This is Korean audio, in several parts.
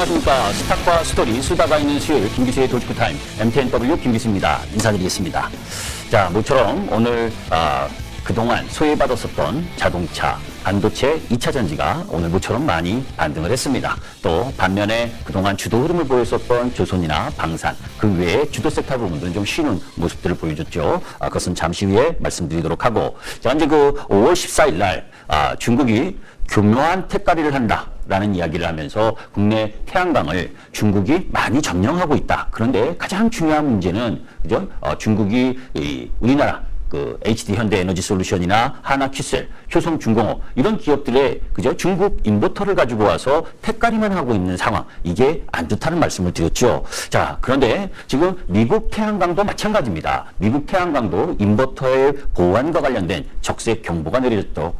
안녕하십니까. 스탁과 스토리, 수다가 있는 수요일 김기수의 돌직구타임, MTNW 김기수입니다. 인사드리겠습니다. 자, 모처럼 오늘 그동안 소외받았었던 자동차, 반도체 2차 전지가 오늘 모처럼 많이 반등을 했습니다. 또 반면에 그동안 주도 흐름을 보였었던 조선이나 방산, 그 외에 주도 섹터 부분들은 좀 쉬는 모습들을 보여줬죠. 그것은 잠시 후에 말씀드리도록 하고, 자, 이제 그 5월 14일 날 중국이 교묘한 택가리를 한다라는 이야기를 하면서 국내 태양광을 중국이 많이 점령하고 있다. 그런데 가장 중요한 문제는 그죠? 중국이 우리나라 그 HD 현대에너지솔루션이나 하나큐셀, 효성중공업 이런 기업들의 그죠? 중국 인버터를 가지고 와서 택가리만 하고 있는 상황, 이게 안 좋다는 말씀을 드렸죠. 자, 그런데 지금 미국 태양광도 마찬가지입니다. 미국 태양광도 인버터의 보안과 관련된 적색 경보가 내려졌죠.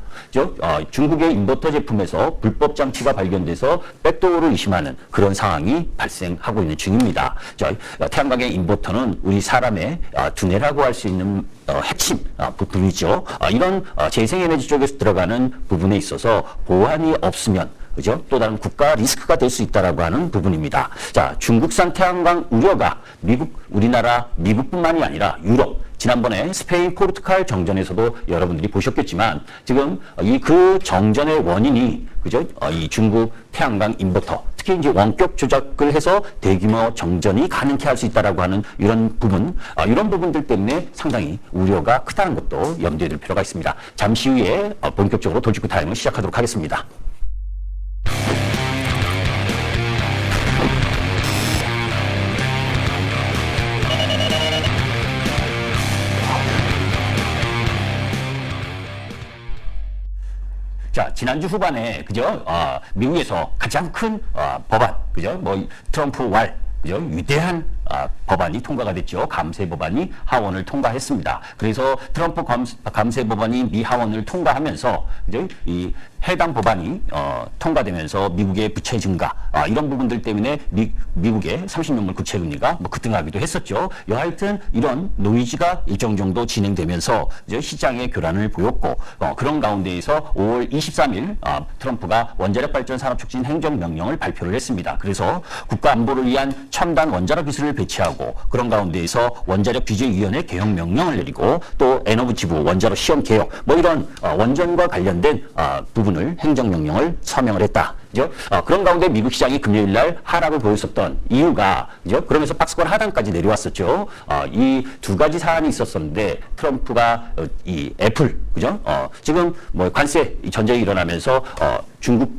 중국의 인버터 제품에서 불법 장치가 발견돼서 백도어를 의심하는 그런 상황이 발생하고 있는 중입니다. 태양광의 인버터는 우리 사람의 두뇌라고 할 수 있는 핵심 부분이죠. 이런 재생에너지 쪽에서 들어가는 부분에 있어서 보안이 없으면 그죠? 또 다른 국가 리스크가 될 수 있다라고 하는 부분입니다. 자, 중국산 태양광 우려가 우리나라, 미국뿐만이 아니라 유럽, 지난번에 스페인, 포르투갈 정전에서도 여러분들이 보셨겠지만 지금 그 정전의 원인이 그죠? 이 중국 태양광 인버터, 특히 이제 원격 조작을 해서 대규모 정전이 가능케 할 수 있다라고 하는 이런 부분, 이런 부분들 때문에 상당히 우려가 크다는 것도 염두에 둘 필요가 있습니다. 잠시 후에 본격적으로 돌직구 타임을 시작하도록 하겠습니다. 자, 지난주 후반에, 그죠? 미국에서 가장 큰, 법안, 그죠? 트럼프 그죠? 위대한, 법안이 통과가 됐죠. 감세 법안이 하원을 통과했습니다. 그래서 트럼프 감세 법안이 미 하원을 통과하면서, 그죠? 이 해당 법안이, 통과되면서 미국의 부채 증가, 이런 부분들 때문에 미국의 30년물 국채 금리가 급등하기도 했었죠. 여하튼 이런 노이즈가 일정 정도 진행되면서 이제 시장의 교란을 보였고, 그런 가운데에서 5월 23일, 트럼프가 원자력 발전 산업 촉진 행정명령을 발표를 했습니다. 그래서 국가 안보를 위한 첨단 원자력 기술을 배치하고 그런 가운데에서 원자력 규제위원회 개혁 명령을 내리고 또 에너부지부 원자력 시험 개혁 이런 원전과 관련된 부분을 행정명령을 서명을 했다. 그죠? 그런 가운데 미국 시장이 금요일 날 하락을 보였었던 이유가 그죠? 그러면서 박스권 하단까지 내려왔었죠. 이 두 가지 사안이 있었었는데 트럼프가 이 애플 그죠? 지금 관세 전쟁이 일어나면서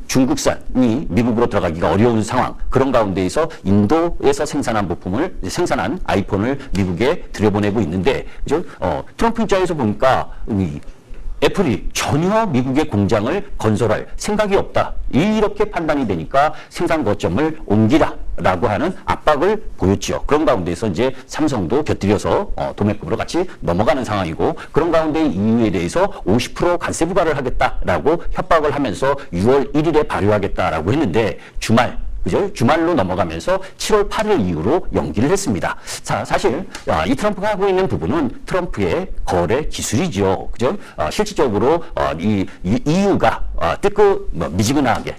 중국산이 미국으로 들어가기가 어려운 상황, 그런 가운데에서 인도에서 생산한 아이폰을 미국에 들여보내고 있는데, 그죠? 트럼프 입장에서 보니까 애플이 전혀 미국의 공장을 건설할 생각이 없다, 이렇게 판단이 되니까 생산 거점을 옮기라라고 하는 압박을 보였죠. 그런 가운데서 이제 삼성도 곁들여서 도매급으로 같이 넘어가는 상황이고, 그런 가운데 EU에 대해서 50% 관세 부과를 하겠다라고 협박을 하면서 6월 1일에 발효하겠다라고 했는데 그죠? 주말로 넘어가면서 7월 8일 이후로 연기를 했습니다. 자, 사실 이 트럼프가 하고 있는 부분은 트럼프의 거래 기술이죠. 그죠? 실질적으로 이 EU가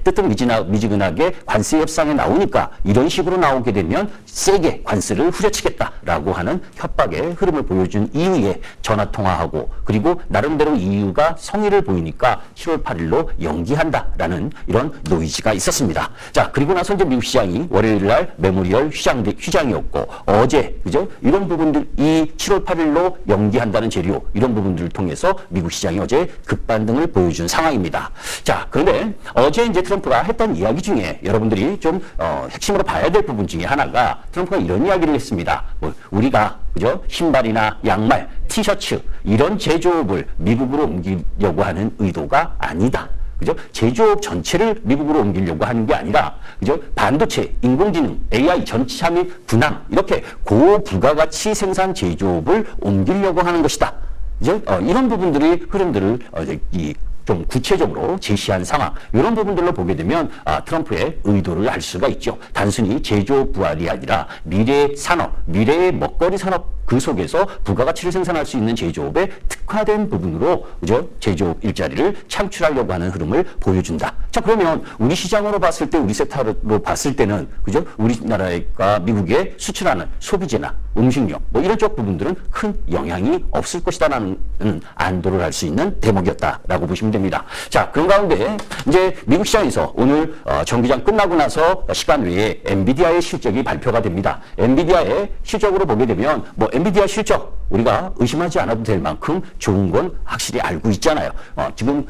뜨뜻미지근하게 관세 협상에 나오니까 이런 식으로 나오게 되면 세게 관세를 후려치겠다라고 하는 협박의 흐름을 보여준 이후에 전화 통화하고, 그리고 나름대로 EU가 성의를 보이니까 7월 8일로 연기한다라는 이런 노이즈가 있었습니다. 자, 그리고 나서 이제 미국 시장이 월요일 날 메모리얼 휴장이었고, 어제 그죠? 이런 부분들, 이 7월 8일로 연기한다는 재료, 이런 부분들을 통해서 미국 시장이 어제 급반등을 보여준 상황입니다. 자, 그런데 어제 이제 트럼프가 했던 이야기 중에 여러분들이 좀 핵심으로 봐야 될 부분 중에 하나가, 트럼프가 이런 이야기를 했습니다. 우리가 그죠? 신발이나 양말, 티셔츠 이런 제조업을 미국으로 옮기려고 하는 의도가 아니다. 그죠? 제조업 전체를 미국으로 옮기려고 하는 게 아니라, 그죠? 반도체, 인공지능, AI, 전차 및 분양, 이렇게 고부가가치 생산 제조업을 옮기려고 하는 것이다. 그죠? 이런 흐름들을 좀 구체적으로 제시한 상황, 이런 부분들로 보게 되면 트럼프의 의도를 알 수가 있죠. 단순히 제조업 부활이 아니라 미래의 산업, 미래의 먹거리 산업 그 속에서 부가가치를 생산할 수 있는 제조업에 특화된 부분으로 그죠? 제조업 일자리를 창출하려고 하는 흐름을 보여준다. 자, 그러면 우리 시장으로 봤을 때, 우리 섹터로 봤을 때는 그죠? 우리나라가 미국에 수출하는 소비재나 음식료 뭐 이런 쪽 부분들은 큰 영향이 없을 것이다라는 안도를 할 수 있는 대목이었다라고 보시면 됩니다. 자, 그런 가운데 이제 미국 시장에서 오늘 정기장 끝나고 나서 시간 외에 엔비디아의 실적이 발표가 됩니다. 엔비디아의 실적으로 보게 되면 뭐 엔비디아 실적 우리가 의심하지 않아도 될 만큼 좋은 건 확실히 알고 있잖아요. 지금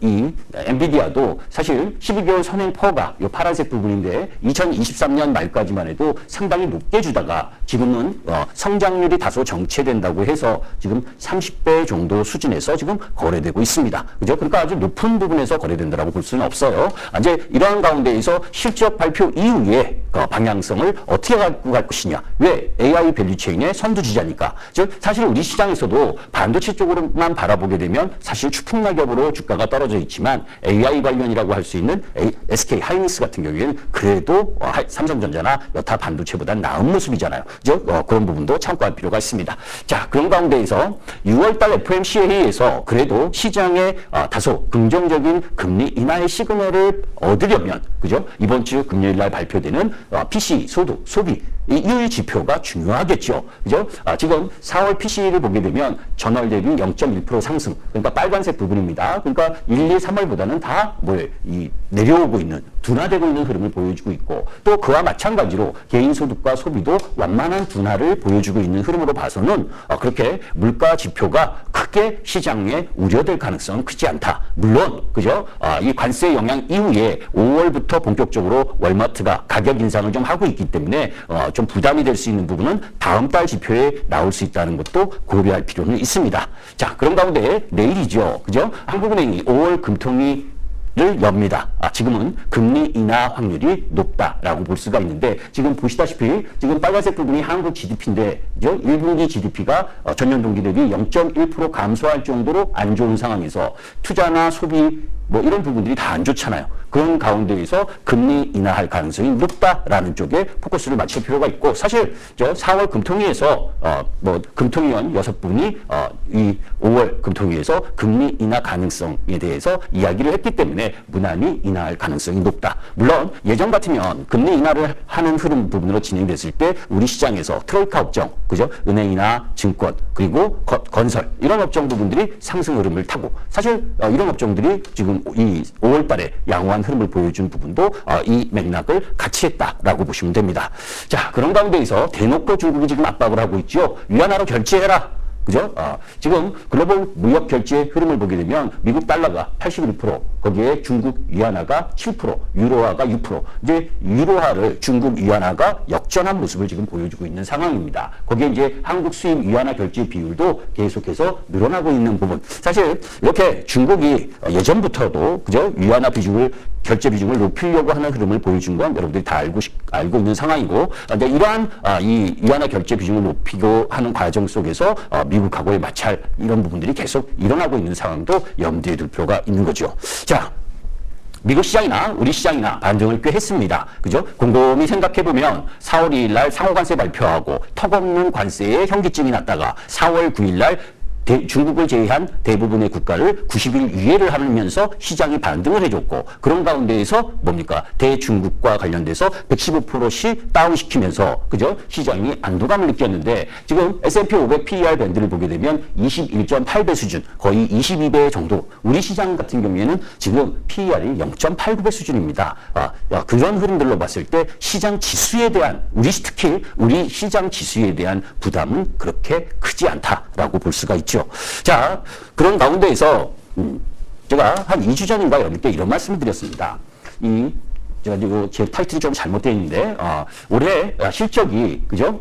이 엔비디아도 사실 12개월 선행퍼가 이 파란색 부분인데 2023년 말까지만 해도 상당히 높게 주다가 지금은 성장률이 다소 정체된다고 해서 지금 30배 정도 수준에서 지금 거래되고 있습니다. 그죠? 그러니까 아주 높은 부분에서 거래된다라고 볼 수는 없어요. 이제 이러한 가운데에서 실적 발표 이후에 방향성을 어떻게 갖고 갈 것이냐. 왜? AI 밸류체인의 선두주자니까. 즉 사실 우리 시장에서도 반도체 쪽으로만 바라보게 되면 사실 추풍낙엽으로 주가가 떨어져 있지만 AI 관련이라고 할 수 있는 SK 하이닉스 같은 경우에는 그래도 삼성전자나 여타 반도체보다 나은 모습이잖아요. 그죠? 그런 부분도 참고할 필요가 있습니다. 자, 그런 가운데에서 6월달 FOMC 회의에서 그래도 시장에 다소 긍정적인 금리 인하의 시그널을 얻으려면 그죠? 이번 주 금요일 날 발표되는 PC 소비 이 지표가 중요하겠죠. 그죠? 지금 4월 PC를 보게 되면 전월 대비 0.1% 상승. 그러니까 빨간색 부분입니다. 그러니까 1, 2, 3월보다는 다 내려오고 있는, 둔화되고 있는 흐름을 보여주고 있고 또 그와 마찬가지로 개인 소득과 소비도 완만한 둔화를 보여주고 있는 흐름으로 봐서는 그렇게 물가 지표가 크게 시장에 우려될 가능성은 크지 않다. 물론 그죠? 이 관세 영향 이후에 5월부터 본격적으로 월마트가 가격 인상을 좀 하고 있기 때문에 좀 부담이 될 수 있는 부분은 다음 달 지표에 나올 수 있다는 것도 고려할 필요는 있습니다. 자, 그런 가운데 내일이죠. 그죠? 한국은행이 5월 금통위 를 엽니다. 지금은 금리 인하 확률이 높다라고 볼 수가 있는데 지금 보시다시피 지금 빨간색 부분이 한국 GDP인데 그죠? 1분기 GDP가 전년 동기 대비 0.1% 감소할 정도로 안 좋은 상황에서 투자나 소비 뭐 이런 부분들이 다 안 좋잖아요. 그런 가운데에서 금리 인하할 가능성이 높다라는 쪽에 포커스를 맞출 필요가 있고 사실 저 4월 금통위에서 금통위원 6분이 이 5월 금통위에서 금리 인하 가능성에 대해서 이야기를 했기 때문에 무난히 인하할 가능성이 높다. 물론 예전 같으면 금리 인하를 하는 흐름 부분으로 진행됐을 때 우리 시장에서 트로이카 업종, 그죠? 은행이나 증권 그리고 건설 이런 업종 부분들이 상승 흐름을 타고 사실 이런 업종들이 지금 이 5월 달에 양호한 흐름을 보여준 부분도 이 맥락을 같이 했다라고 보시면 됩니다. 자, 그런 가운데에서 대놓고 중국이 지금 압박을 하고 있죠. 위안화로 결제해라. 그죠? 지금 글로벌 무역 결제 흐름을 보게 되면 미국 달러가 81%, 거기에 중국 위안화가 7%, 유로화가 6%. 이제 유로화를 중국 위안화가 역전한 모습을 지금 보여주고 있는 상황입니다. 거기에 이제 한국 수입 위안화 결제 비율도 계속해서 늘어나고 있는 부분. 사실 이렇게 중국이 예전부터도 그죠? 위안화 비중을 결제 비중을 높이려고 하는 흐름을 보여준 건 여러분들이 다 알고 있는 상황이고 이제 이러한 이 위안화 결제 비중을 높이고 하는 과정 속에서 미국하고의 마찰 이런 부분들이 계속 일어나고 있는 상황도 염두에 둘 필요가 있는 거죠. 자, 미국 시장이나 우리 시장이나 반등을 꽤 했습니다. 그죠? 곰곰이 생각해보면 4월 2일 날 상호관세 발표하고 턱없는 관세에 현기증이 났다가 4월 9일 날 중국을 제외한 대부분의 국가를 90일 유예를 하면서 시장이 반등을 해줬고 그런 가운데에서 뭡니까? 대중국과 관련돼서 115%씩 다운시키면서 그죠? 시장이 안도감을 느꼈는데 지금 S&P 500 PER 밴드를 보게 되면 21.8배 수준 거의 22배 정도 우리 시장 같은 경우에는 지금 PER이 0.89배 수준입니다. 그런 흐름들로 봤을 때 시장 지수에 대한 특히 우리 시장 지수에 대한 부담은 그렇게 크지 않다라고 볼 수가 있죠. 자, 그런 가운데에서 제가 한 2주 전인가 여러분께 이런 말씀을 드렸습니다. 제가 제 타이틀이 좀 잘못되어 있는데 올해 실적이 그죠?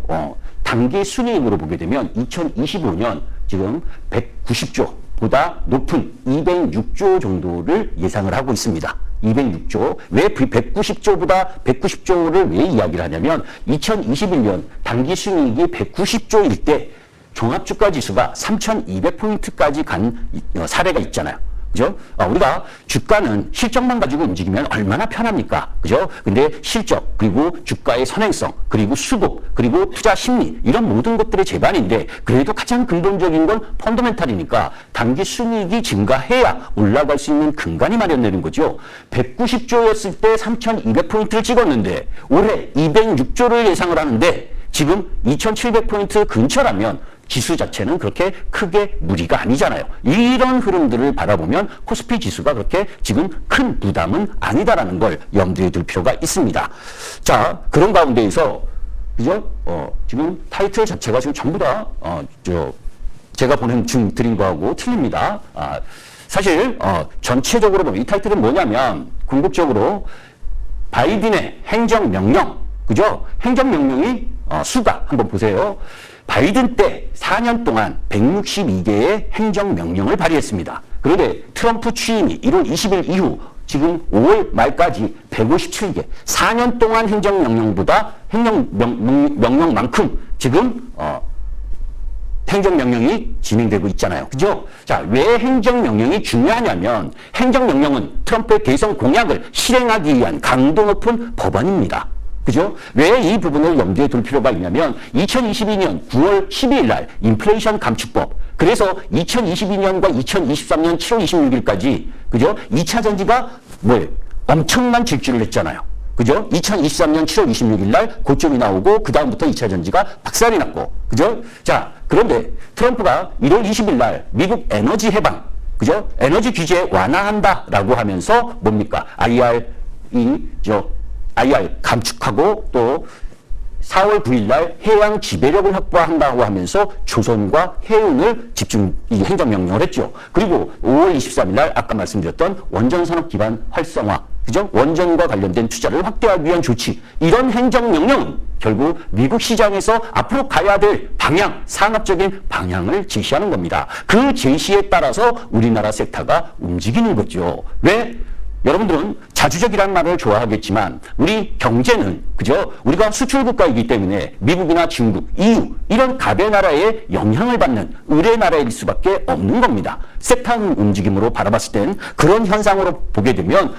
단기 순이익으로 보게 되면 2025년 지금 190조보다 높은 206조 정도를 예상을 하고 있습니다. 206조. 왜 190조를 왜 이야기를 하냐면 2021년 단기 순이익이 190조일 때 종합주가지수가 3,200포인트까지 간 사례가 있잖아요. 그죠? 우리가 주가는 실적만 가지고 움직이면 얼마나 편합니까? 그죠? 근데 실적, 그리고 주가의 선행성, 그리고 수급, 그리고 투자 심리, 이런 모든 것들의 제반인데, 그래도 가장 근본적인 건 펀더멘탈이니까 단기 순이익이 증가해야 올라갈 수 있는 근간이 마련되는 거죠. 190조였을 때 3,200포인트를 찍었는데, 올해 206조를 예상을 하는데, 지금 2,700포인트 근처라면 지수 자체는 그렇게 크게 무리가 아니잖아요. 이런 흐름들을 바라보면 코스피 지수가 그렇게 지금 큰 부담은 아니다라는 걸 염두에 둘 필요가 있습니다. 자, 그런 가운데에서 그죠? 지금 타이틀 자체가 지금 전부 다 제가 드린 거하고 틀립니다. 사실 전체적으로 보면 이 타이틀은 뭐냐면 궁극적으로 바이든의 행정명령, 그죠? 행정명령이 수가 한번 보세요. 바이든 때 4년 동안 162개의 행정명령을 발의했습니다. 그런데 트럼프 취임이 1월 20일 이후 지금 5월 말까지 157개, 4년 동안 행정명령만큼 지금 행정명령이 진행되고 있잖아요. 그죠? 자, 왜 행정명령이 중요하냐면 행정명령은 트럼프의 대선 공약을 실행하기 위한 강도 높은 법안입니다. 그죠? 왜 이 부분을 염두에 둘 필요가 있냐면 2022년 9월 12일 날 인플레이션 감축법, 그래서 2022년과 2023년 7월 26일까지 그죠? 2차 전지가 엄청난 질주를 했잖아요. 그죠? 2023년 7월 26일 날 고점이 나오고 그 다음부터 2차 전지가 박살이 났고, 그죠? 자, 그런데 트럼프가 1월 20일 날 미국 에너지 해방, 그죠? 에너지 규제 완화한다라고 하면서 뭡니까? IR 감축하고 또 4월 9일 날 해양 지배력을 확보한다고 하면서 조선과 해운을 이 행정명령을 했죠. 그리고 5월 23일 날 아까 말씀드렸던 원전산업 기반 활성화, 그죠? 원전과 관련된 투자를 확대하기 위한 조치, 이런 행정명령은 결국 미국 시장에서 앞으로 가야 될 방향, 산업적인 방향을 제시하는 겁니다. 그 제시에 따라서 우리나라 섹터가 움직이는 거죠. 왜? 여러분들은 자주적이라는 말을 좋아하겠지만 우리 경제는 그죠? 우리가 수출 국가이기 때문에 미국이나 중국, EU 이런 갑의 나라의 영향을 받는 의뢰 나라일 수밖에 없는 겁니다. 섹터 움직임으로 바라봤을 땐 그런 현상으로 보게 되면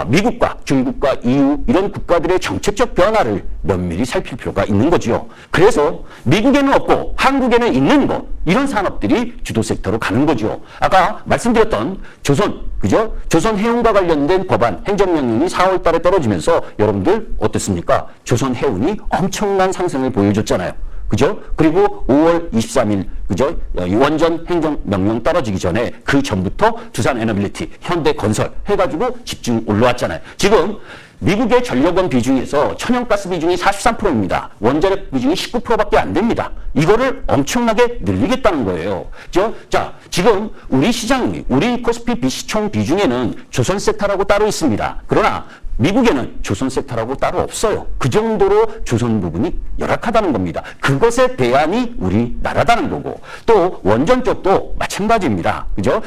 미국과 중국과 EU 이런 국가들의 정책적 변화를 면밀히 살필 필요가 있는 거죠. 그래서 미국에는 없고 한국에는 있는 것, 이런 산업들이 주도 섹터로 가는 거죠. 아까 말씀드렸던 조선, 그죠? 조선 해운과 관련된 법안, 행정명령이 4월 달에 떨어지면서 여러분들 어땠습니까? 조선 해운이 엄청난 상승을 보여줬잖아요. 그죠? 그리고 5월 23일, 그죠? 원전 행정명령 떨어지기 전에 그 전부터 두산 에너빌리티, 현대건설 해가지고 집중 올라왔잖아요. 지금 미국의 전력원 비중에서 천연가스 비중이 43%입니다. 원자력 비중이 19%밖에 안 됩니다. 이거를 엄청나게 늘리겠다는 거예요. 그죠? 자, 지금 우리 시장이, 우리 코스피 비시총 비중에는 조선 섹터라고 따로 있습니다. 그러나 미국에는 조선 섹터라고 따로 없어요. 그 정도로 조선 부분이 열악하다는 겁니다. 그것의 대안이 우리나라다는 거고, 또 원전 쪽도 마찬가지입니다. 그죠?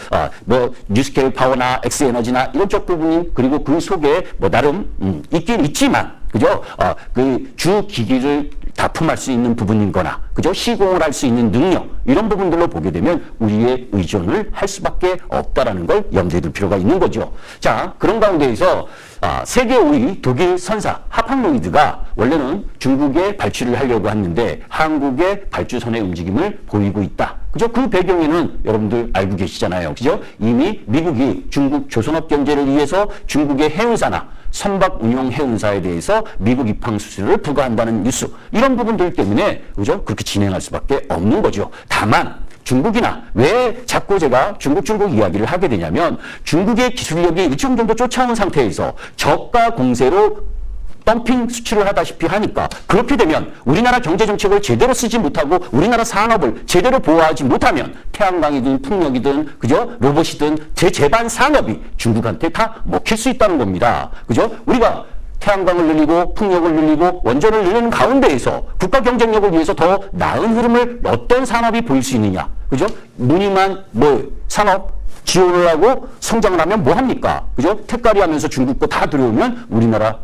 뉴스케일 파워나 엑스에너지나 이런 쪽 부분이, 그리고 그 속에 나름 있긴 있지만, 그죠? 그 주 기기를 납품할 수 있는 부분인 거나, 그죠? 시공을 할 수 있는 능력, 이런 부분들로 보게 되면 우리의 의존을 할 수밖에 없다라는 걸 염두에 둘 필요가 있는 거죠. 자, 그런 가운데에서 세계 5위 독일 선사 하팡로이드가 원래는 중국에 발주를 하려고 했는데 한국의 발주선의 움직임을 보이고 있다. 그죠? 그 배경에는 여러분들 알고 계시잖아요. 그죠? 이미 미국이 중국 조선업 경제를 위해서 중국의 해운사나 선박 운용 해운사에 대해서 미국 입항 수수료를 부과한다는 뉴스, 이런 부분들 때문에 그죠? 그렇게 진행할 수밖에 없는 거죠. 다만 중국이나 왜 자꾸 제가 중국 이야기를 하게 되냐면 중국의 기술력이 일정 정도 쫓아온 상태에서 저가 공세로 덤핑 수출을 하다시피 하니까, 그렇게 되면 우리나라 경제 정책을 제대로 쓰지 못하고 우리나라 산업을 제대로 보호하지 못하면 태양광이든 풍력이든 그죠? 로봇이든 제반 산업이 중국한테 다 먹힐 수 있다는 겁니다. 그죠? 우리가 태양광을 늘리고 풍력을 늘리고 원전을 늘리는 가운데에서 국가 경쟁력을 위해서 더 나은 흐름을 어떤 산업이 보일 수 있느냐. 그죠? 무늬만 산업 지원을 하고 성장을 하면 뭐 합니까? 그죠? 택가리 하면서 중국 거 다 들어오면 우리나라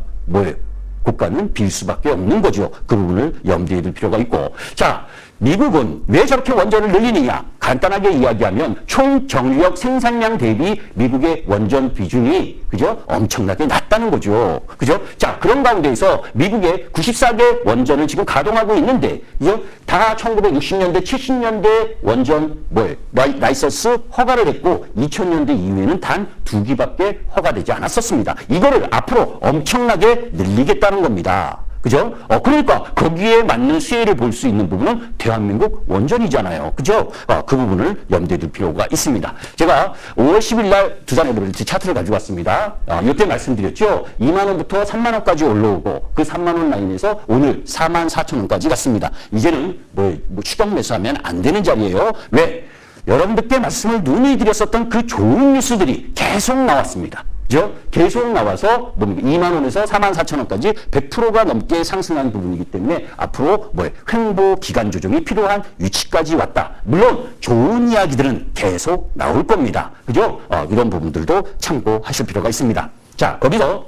국가는 빌 수밖에 없는 거죠. 그 부분을 염두에 둘 필요가 있고. 자, 미국은 왜 저렇게 원전을 늘리느냐? 간단하게 이야기하면 총 전력 생산량 대비 미국의 원전 비중이 그죠? 엄청나게 낮다는 거죠. 그죠? 자, 그런 가운데에서 미국의 94개 원전을 지금 가동하고 있는데 그죠? 다 1960년대, 70년대 원전 라이선스 허가를 했고 2000년대 이후에는 단 2기밖에 허가되지 않았었습니다. 이거를 앞으로 엄청나게 늘리겠다는 겁니다. 그죠? 그러니까 거기에 맞는 수혜를 볼 수 있는 부분은 대한민국 원전이잖아요. 그죠? 그 부분을 염두에 둘 필요가 있습니다. 제가 5월 10일 날 두산 에버리지 차트를 가지고 왔습니다. 이때 말씀드렸죠. 2만 원부터 3만 원까지 올라오고 그 3만 원 라인에서 오늘 4만 4천 원까지 갔습니다. 이제는 뭐 추격 매수하면 안 되는 자리예요. 왜? 여러분들께 말씀을 누누이 드렸었던 그 좋은 뉴스들이 계속 나왔습니다. 그죠? 계속 나와서 2만 원에서 4만 4천 원까지 100%가 넘게 상승한 부분이기 때문에 앞으로 횡보 기간 조정이 필요한 위치까지 왔다. 물론 좋은 이야기들은 계속 나올 겁니다. 그죠? 이런 부분들도 참고하실 필요가 있습니다. 자, 거기서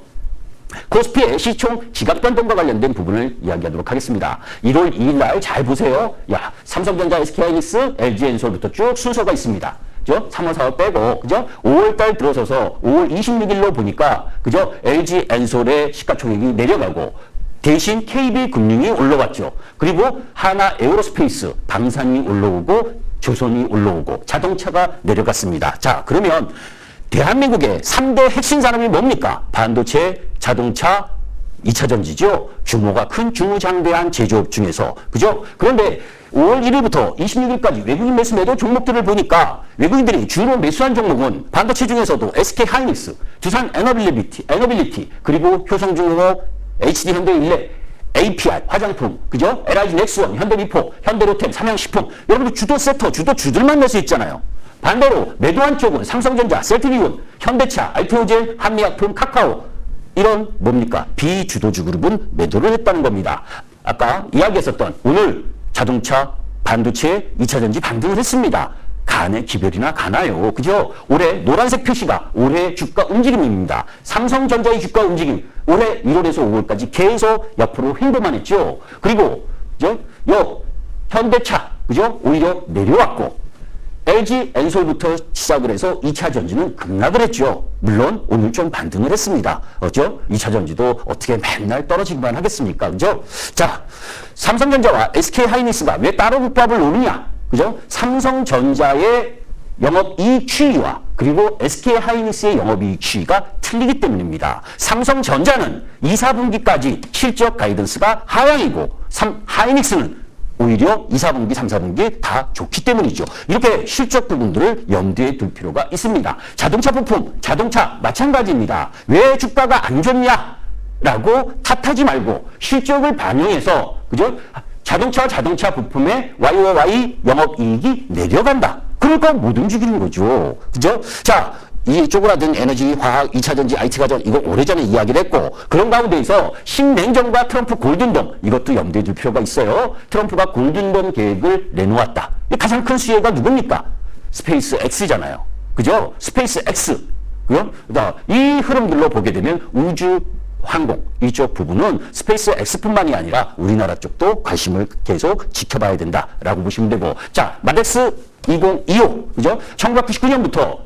코스피의 시총 지각 변동과 관련된 부분을 이야기하도록 하겠습니다. 1월 2일 날 잘 보세요. 야, 삼성전자, SK하이닉스, LG엔솔부터 쭉 순서가 있습니다. 그죠? 3월, 4월 빼고, 그죠? 5월달 들어서서 5월 26일로 보니까, 그죠? LG엔솔의 시가총액이 내려가고, 대신 KB금융이 올라왔죠. 그리고 하나 에어로스페이스, 방산이 올라오고, 조선이 올라오고, 자동차가 내려갔습니다. 자, 그러면 대한민국의 3대 핵심 산업이 뭡니까? 반도체, 자동차, 2차 전지죠. 규모가 큰 중장대한 제조업 중에서. 그죠? 그런데 5월 1일부터 26일까지 외국인 매수 매도 종목들을 보니까 외국인들이 주로 매수한 종목은 반도체 중에서도 SK 하이닉스, 두산 에너빌리티, 그리고 효성중공업, HD 현대일레, APR, 화장품, 그죠? LIG 넥스원, 현대미포, 현대로템, 삼양식품. 여러분들 주도 섹터, 주도주들만 매수했잖아요. 반대로 매도한 쪽은 삼성전자, 셀트리온, 현대차, 알테오젠, 한미약품, 카카오. 이런 뭡니까? 비주도주 그룹은 매도를 했다는 겁니다. 아까 이야기했었던 오늘 자동차, 반도체, 2차 전지 반등을 했습니다. 간의 기별이나 가나요? 그죠? 올해 노란색 표시가 올해 주가 움직임입니다. 삼성전자의 주가 움직임 올해 1월에서 5월까지 계속 옆으로 횡보만 했죠. 그리고 그죠? 현대차 그죠? 오히려 내려왔고 LG 엔솔부터 시작을 해서 2차 전지는 급락을 했죠. 물론 오늘 좀 반등을 했습니다. 그죠? 2차 전지도 어떻게 맨날 떨어지기만 하겠습니까? 그죠? 자, 삼성전자와 SK하이닉스가 왜 따로 국밥을 노느냐? 그죠? 삼성전자의 영업이익 추이와 그리고 SK하이닉스의 영업이익 추이가 틀리기 때문입니다. 삼성전자는 2, 4분기까지 실적 가이던스가 하향이고 하이닉스는 오히려 2, 4분기, 3, 4분기 다 좋기 때문이죠. 이렇게 실적 부분들을 염두에 둘 필요가 있습니다. 자동차 부품, 자동차 마찬가지입니다. 왜 주가가 안 좋냐라고 탓하지 말고 실적을 반영해서 그죠? 자동차 부품의 YOY 영업이익이 내려간다. 그러니까 못 움직이는 거죠. 그죠? 자, 이 쪼그라든 에너지, 화학, 2차 전지, IT 가전 이거 오래전에 이야기를 했고 그런 가운데에서 신냉정과 트럼프 골든돔 이것도 염두에 둘 필요가 있어요. 트럼프가 골든돔 계획을 내놓았다. 가장 큰 수혜가 누굽니까? 스페이스 X잖아요. 그죠? 스페이스 X. 그죠? 이 흐름들로 보게 되면 우주 항공 이쪽 부분은 스페이스 X뿐만이 아니라 우리나라 쪽도 관심을 계속 지켜봐야 된다라고 보시면 되고 자, 마덱스 2025 그죠? 1999년부터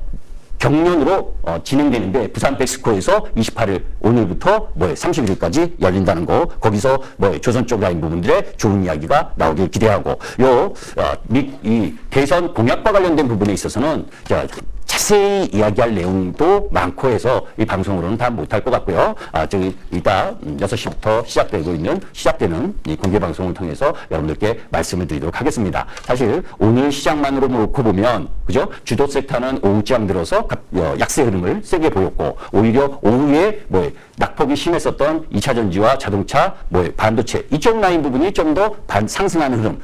경련으로 진행되는데 부산 백스코에서 28일 오늘부터 30일까지 열린다는 거 거기서 조선 쪽 라인 부분들의 좋은 이야기가 나오길 기대하고 이 대선 공약과 관련된 부분에 있어서는 자세히 이야기할 내용도 많고 해서 이 방송으로는 다 못할 것 같고요. 이따 6시부터 시작되는 이 공개 방송을 통해서 여러분들께 말씀을 드리도록 하겠습니다. 사실 오늘 시장만으로 놓고 보면 그죠? 주도 섹터는 오후장 들어서 약세 흐름을 세게 보였고 오히려 오후에 낙폭이 심했었던 2차 전지와 자동차, 반도체 이쪽 라인 부분이 좀 더 상승하는 흐름.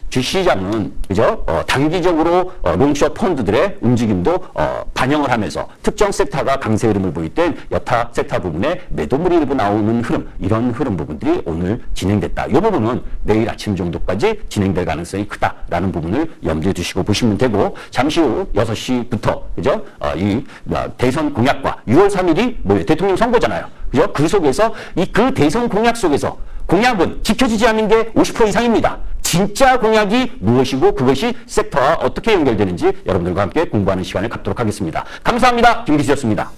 주시장은 그죠? 단기적으로 롱숏 펀드들의 움직임도 반영을 하면서 특정 섹터가 강세 흐름을 보일 땐 여타 섹터 부분에 매도물이 일부 나오는 흐름 이런 흐름 부분들이 오늘 진행됐다. 이 부분은 내일 아침 정도까지 진행될 가능성이 크다라는 부분을 염두에 두시고 보시면 되고 잠시 후 6시부터 그죠? 이 대선 공약과 6월 3일이 대통령 선거잖아요. 그죠? 그 속에서 그 대선 공약 속에서 공약은 지켜지지 않는 게 50% 이상입니다. 진짜 공약이 무엇이고 그것이 섹터와 어떻게 연결되는지 여러분들과 함께 공부하는 시간을 갖도록 하겠습니다. 감사합니다. 김기수였습니다.